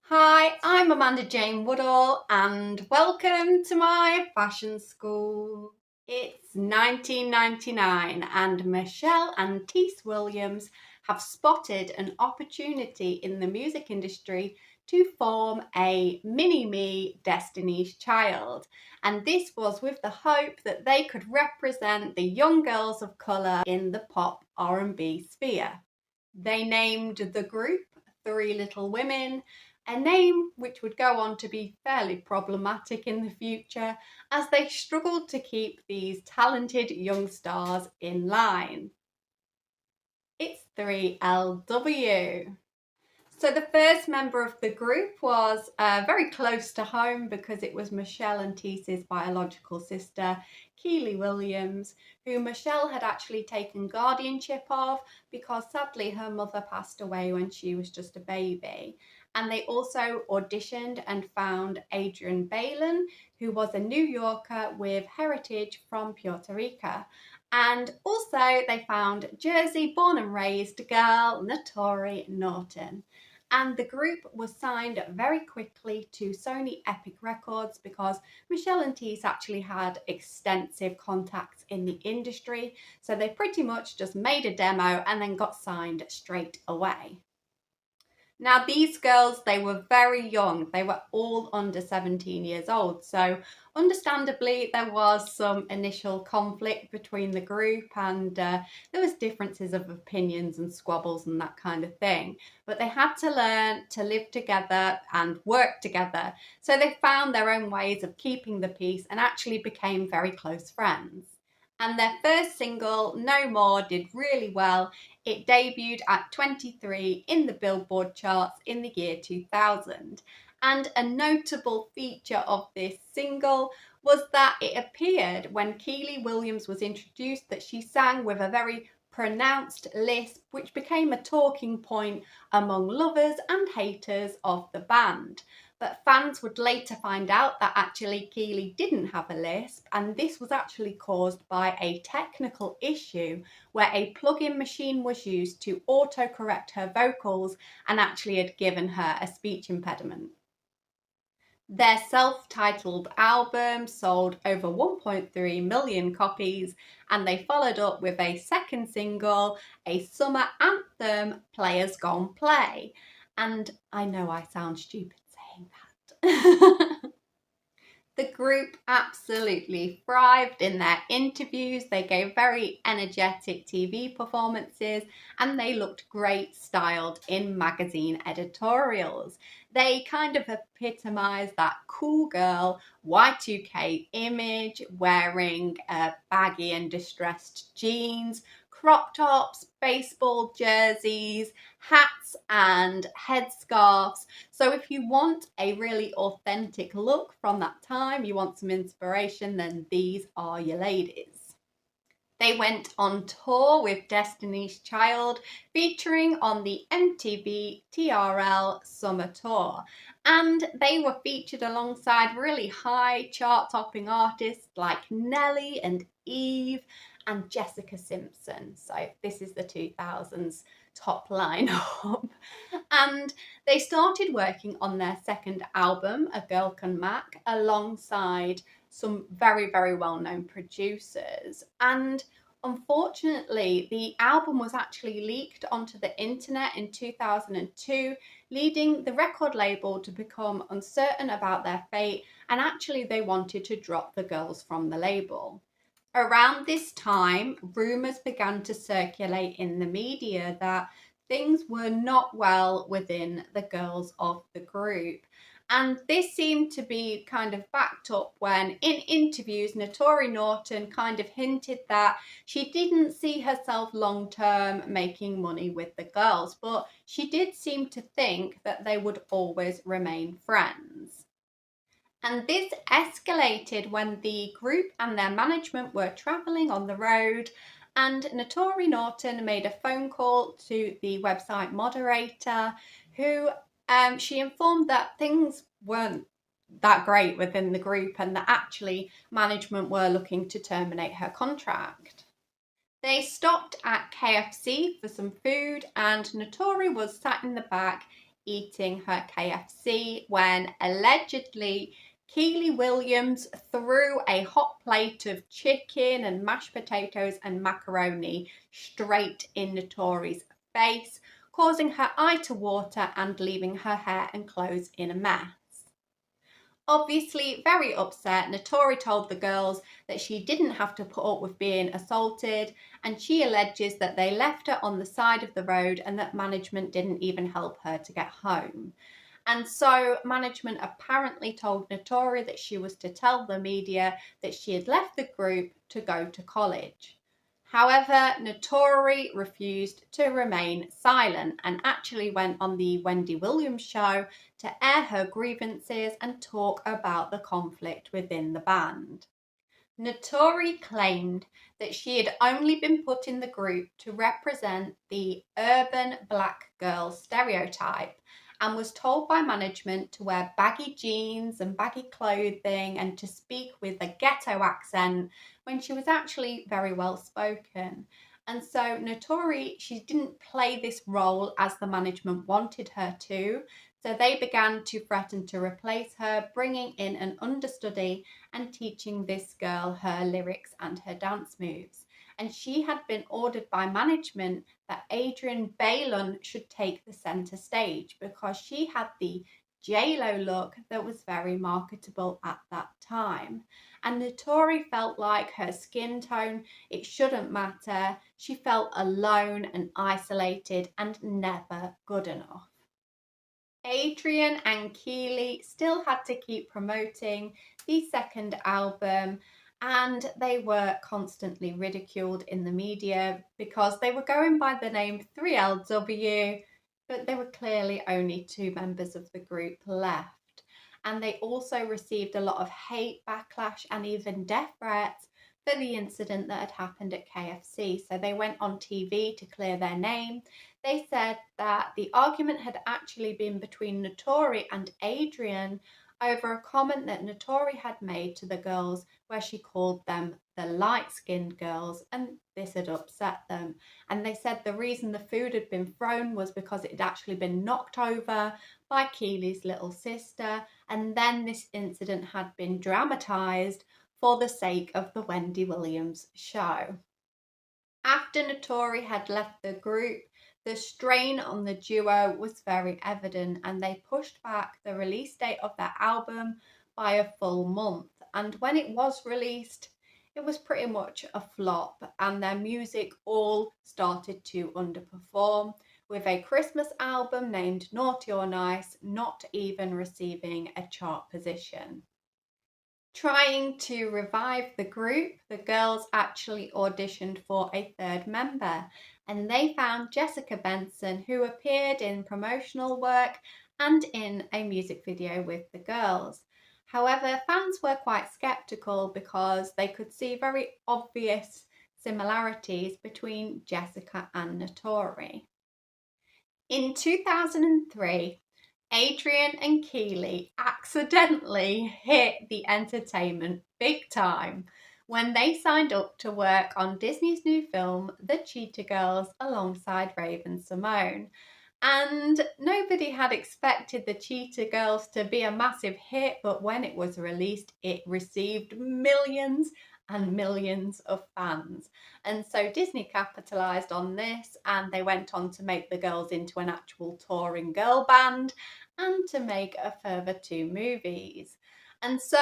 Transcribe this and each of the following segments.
Hi, I'm Amanda Jane Woodall and welcome to my fashion school. It's 1999 and Michelle and Kiely Williams have spotted an opportunity in the music industry to form a mini-me Destiny's Child, and this was with the hope that they could represent the young girls of colour in the pop R&B sphere. They named the group Three Little Women, a name which would go on to be fairly problematic in the future as they struggled to keep these talented young stars in line. It's 3LW. So the first member of the group was very close to home because it was Michelle and Kiely's biological sister, Kiely Williams, who Michelle had actually taken guardianship of because sadly her mother passed away when she was just a baby. And they also auditioned and found Adrienne Bailon, who was a New Yorker with heritage from Puerto Rico. And also they found Jersey born and raised girl Naturi Naughton. And the group was signed very quickly to Sony Epic Records because Michelle and Kiely actually had extensive contacts in the industry. So they pretty much just made a demo and then got signed straight away. Now, these girls, they were very young. They were all under 17 years old. So understandably, there was some initial conflict between the group and there was differences of opinions and squabbles and that kind of thing. But they had to learn to live together and work together. So they found their own ways of keeping the peace and actually became very close friends. And their first single, No More, did really well. It debuted at 23 in the Billboard charts in the year 2000. And a notable feature of this single was that it appeared when Kiely Williams was introduced that she sang with a very pronounced lisp, which became a talking point among lovers and haters of the band. But fans would later find out that actually Kiely didn't have a lisp, and this was actually caused by a technical issue where a plug-in machine was used to autocorrect her vocals and actually had given her a speech impediment. Their self-titled album sold over 1.3 million copies, and they followed up with a second single, a summer anthem, Players Gone Play. And I know I sound stupid saying that. The group absolutely thrived in their interviews. They gave very energetic TV performances and they looked great styled in magazine editorials. They kind of epitomised that cool girl Y2K image, wearing baggy and distressed jeans, crop tops, baseball jerseys, hats and headscarves. So if you want a really authentic look from that time, you want some inspiration, then these are your ladies. They went on tour with Destiny's Child, featuring on the MTV TRL Summer Tour. And they were featured alongside really high chart-topping artists like Nelly and Eve and Jessica Simpson. So this is the 2000s top lineup. And they started working on their second album, A Girl Can Mac, alongside some very, very well-known producers. And unfortunately, the album was actually leaked onto the internet in 2002, leading the record label to become uncertain about their fate, and actually they wanted to drop the girls from the label. Around this time, rumours began to circulate in the media that things were not well within the girls of the group. And this seemed to be kind of backed up when, in interviews, Naturi Naughton kind of hinted that she didn't see herself long term making money with the girls, but she did seem to think that they would always remain friends. And this escalated when the group and their management were travelling on the road, and Naturi Naughton made a phone call to the website moderator, who she informed that things weren't that great within the group and that actually management were looking to terminate her contract. They stopped at KFC for some food, and Naturi was sat in the back eating her KFC when allegedly Kiely Williams threw a hot plate of chicken and mashed potatoes and macaroni straight in Naturi's face, causing her eye to water and leaving her hair and clothes in a mess. Obviously very upset, Naturi told the girls that she didn't have to put up with being assaulted, and she alleges that they left her on the side of the road and that management didn't even help her to get home. And so management apparently told Naturi that she was to tell the media that she had left the group to go to college. However, Naturi refused to remain silent and actually went on the Wendy Williams show to air her grievances and talk about the conflict within the band. Naturi claimed that she had only been put in the group to represent the urban black girl stereotype and was told by management to wear baggy jeans and baggy clothing and to speak with a ghetto accent when she was actually very well spoken. And so Naturi, she didn't play this role as the management wanted her to, so they began to threaten to replace her, bringing in an understudy and teaching this girl her lyrics and her dance moves. And she had been ordered by management that Adrienne Bailon should take the centre stage because she had the J-Lo look that was very marketable at that time. And Naturi felt like her skin tone, it shouldn't matter. She felt alone and isolated and never good enough. Adrienne and Kiely still had to keep promoting the second album, and they were constantly ridiculed in the media because they were going by the name 3LW, but there were clearly only 2 members of the group left. And they also received a lot of hate, backlash, and even death threats for the incident that had happened at KFC. So they went on TV to clear their name. They said that the argument had actually been between Naturi and Adrienne over a comment that Naturi had made to the girls where she called them the light-skinned girls, and this had upset them. And they said the reason the food had been thrown was because it had actually been knocked over by Kiely's little sister, and then this incident had been dramatised for the sake of the Wendy Williams show. After Naturi had left the group, the strain on the duo was very evident, and they pushed back the release date of their album by a full month. And when it was released, it was pretty much a flop, and their music all started to underperform, with a Christmas album named Naughty or Nice not even receiving a chart position. Trying to revive the group, the girls actually auditioned for a third member, and they found Jessica Benson, who appeared in promotional work and in a music video with the girls. However, fans were quite skeptical because they could see very obvious similarities between Jessica and Naturi. In 2003, Adrienne and Kiely accidentally hit the entertainment big time when they signed up to work on Disney's new film, The Cheetah Girls, alongside Raven-Symoné. And nobody had expected The Cheetah Girls to be a massive hit, but when it was released, it received millions and millions of fans. And so Disney capitalised on this, and they went on to make the girls into an actual touring girl band and to make a further 2 movies. And so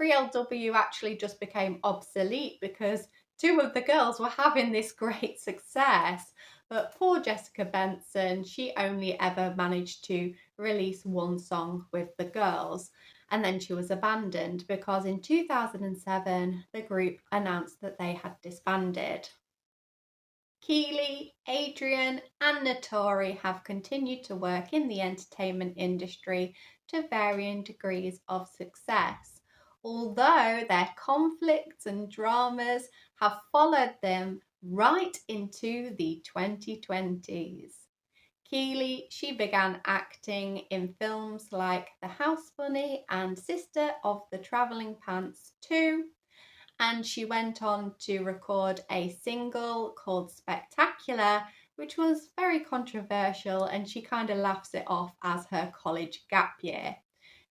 3LW actually just became obsolete because 2 of the girls were having this great success. But poor Jessica Benson, she only ever managed to release 1 song with the girls. And then she was abandoned because in 2007, the group announced that they had disbanded. Kiely, Adrienne and Naturi have continued to work in the entertainment industry to varying degrees of success, although their conflicts and dramas have followed them right into the 2020s. Kiely, she began acting in films like The House Bunny and Sister of the Travelling Pants 2, and she went on to record a single called Spectacular, which was very controversial, and she kind of laughs it off as her college gap year.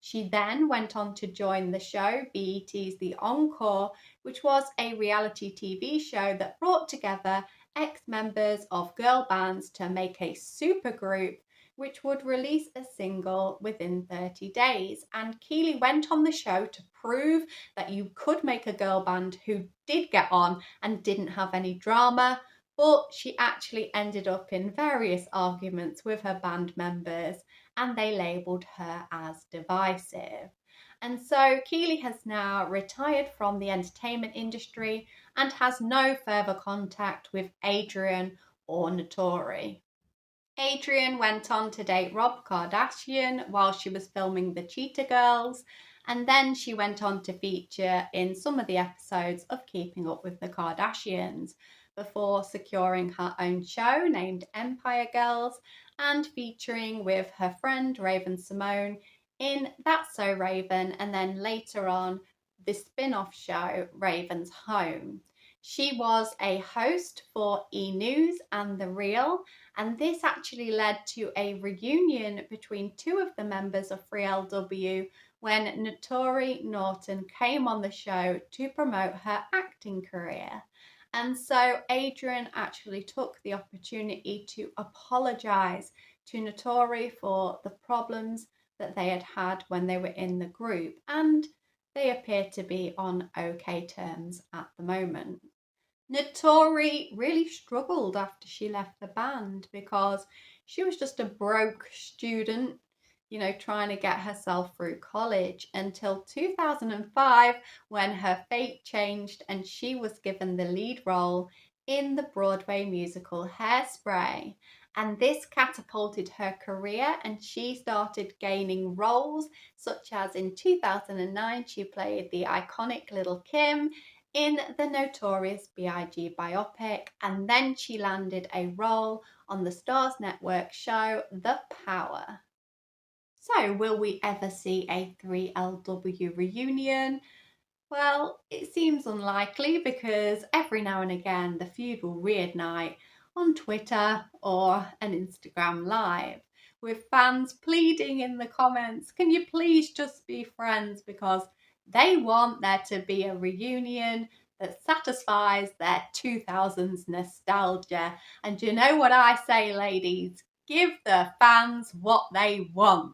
She then went on to join the show BET's The Encore, which was a reality TV show that brought together ex-members of girl bands to make a supergroup which would release a single within 30 days. And Kiely went on the show to prove that you could make a girl band who did get on and didn't have any drama, but she actually ended up in various arguments with her band members, and they labelled her as divisive. And so Kiely has now retired from the entertainment industry and has no further contact with Adrienne or Naturi. Adrienne went on to date Rob Kardashian while she was filming The Cheetah Girls, and then she went on to feature in some of the episodes of Keeping Up with the Kardashians before securing her own show named Empire Girls and featuring with her friend Raven-Symoné in That's So Raven, and then later on the spin-off show Raven's Home. She was a host for E! News and The Real, and this actually led to a reunion between two of the members of 3LW when Naturi Naughton came on the show to promote her acting career. And so Adrienne actually took the opportunity to apologise to Naturi for the problems that they had had when they were in the group, and they appear to be on okay terms at the moment. Naturi really struggled after she left the band because she was just a broke student, trying to get herself through college until 2005 when her fate changed and she was given the lead role in the Broadway musical Hairspray. And this catapulted her career, and she started gaining roles, such as in 2009 she played the iconic Little Kim in the Notorious B.I.G. biopic, and then she landed a role on the Stars Network show The Power. So will we ever see a 3LW reunion? Well, it seems unlikely because every now and again the feud will reignite on Twitter or an Instagram live, with fans pleading in the comments, can you please just be friends, because they want there to be a reunion that satisfies their 2000s nostalgia. And you know what I say, ladies? Give the fans what they want.